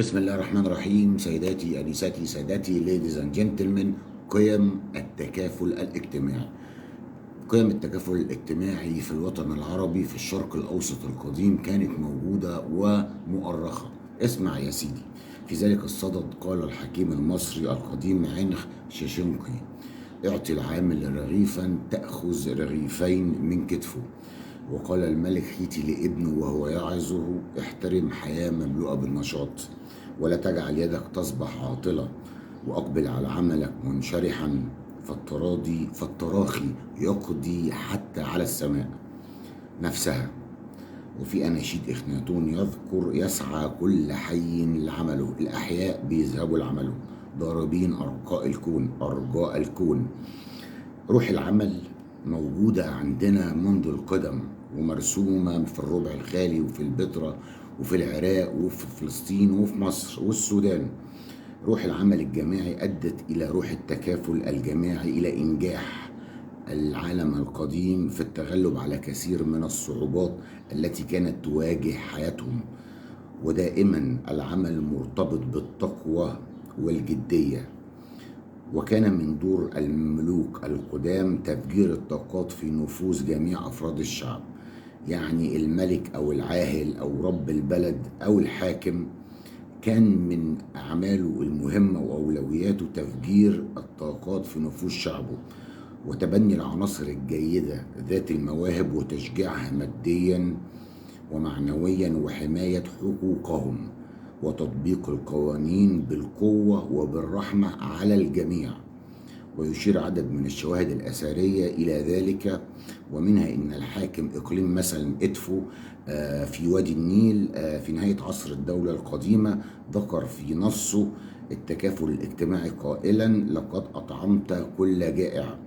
بسم الله الرحمن الرحيم. سيداتي أنساتي سادتي ladies and gentlemen، قيم التكافل الاجتماعي. قيم التكافل الاجتماعي في الوطن العربي في الشرق الأوسط القديم كانت موجودة ومؤرخة. اسمع يا سيدي، في ذلك الصدد قال الحكيم المصري القديم عنخ شيشنقي: اعطي العامل رغيفا تأخذ رغيفين من كتفه. وقال الملك حيتي لابنه وهو يعظه: احترم حياة مملوءة بالنشاط، ولا تجعل يدك تصبح عاطلة، وأقبل على عملك منشرحا، فالتراخي يقضي حتى على السماء نفسها. وفي أناشيد إخناتون يذكر: يسعى كل حي لعمله، الأحياء بيذهبوا لعمله ضاربين أرجاء الكون. روح العمل موجودة عندنا منذ القدم، ومرسومة في الربع الخالي وفي البتراء وفي العراق وفي فلسطين وفي مصر والسودان. روح العمل الجماعي أدت إلى روح التكافل الجماعي، إلى إنجاح العالم القديم في التغلب على كثير من الصعوبات التي كانت تواجه حياتهم. ودائما العمل مرتبط بالتقوى والجدية. وكان من دور الملوك القدام تفجير الطاقات في نفوس جميع أفراد الشعب. يعني الملك أو العاهل أو رب البلد أو الحاكم كان من أعماله المهمة وأولوياته تفجير الطاقات في نفوس شعبه، وتبني العناصر الجيدة ذات المواهب وتشجيعها ماديا ومعنويا، وحماية حقوقهم، وتطبيق القوانين بالقوة وبالرحمة على الجميع. ويشير عدد من الشواهد الأثرية إلى ذلك، ومنها إن الحاكم إقليم مثلا إدفو في وادي النيل في نهاية عصر الدولة القديمة ذكر في نصه التكافل الاجتماعي قائلا: لقد أطعمت كل جائع،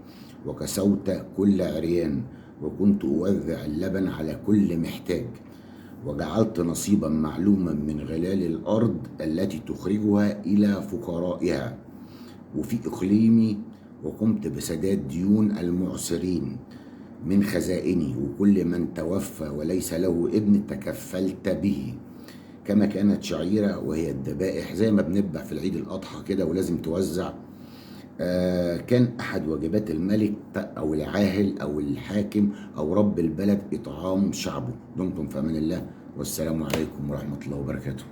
وكسوت كل عريان، وكنت أوزع اللبن على كل محتاج، وجعلت نصيبا معلوما من غلال الأرض التي تخرجها إلى فقرائها وفي إقليمي، وقمت بسداد ديون المعسرين من خزائني، وكل من توفى وليس له ابن تكفلت به. كما كانت شعيرة وهي الذبائح، زي ما بنذبح في العيد الأضحى كده ولازم توزع. كان أحد واجبات الملك أو العاهل أو الحاكم أو رب البلد إطعام شعبه. دمتم في أمان الله، والسلام عليكم ورحمة الله وبركاته.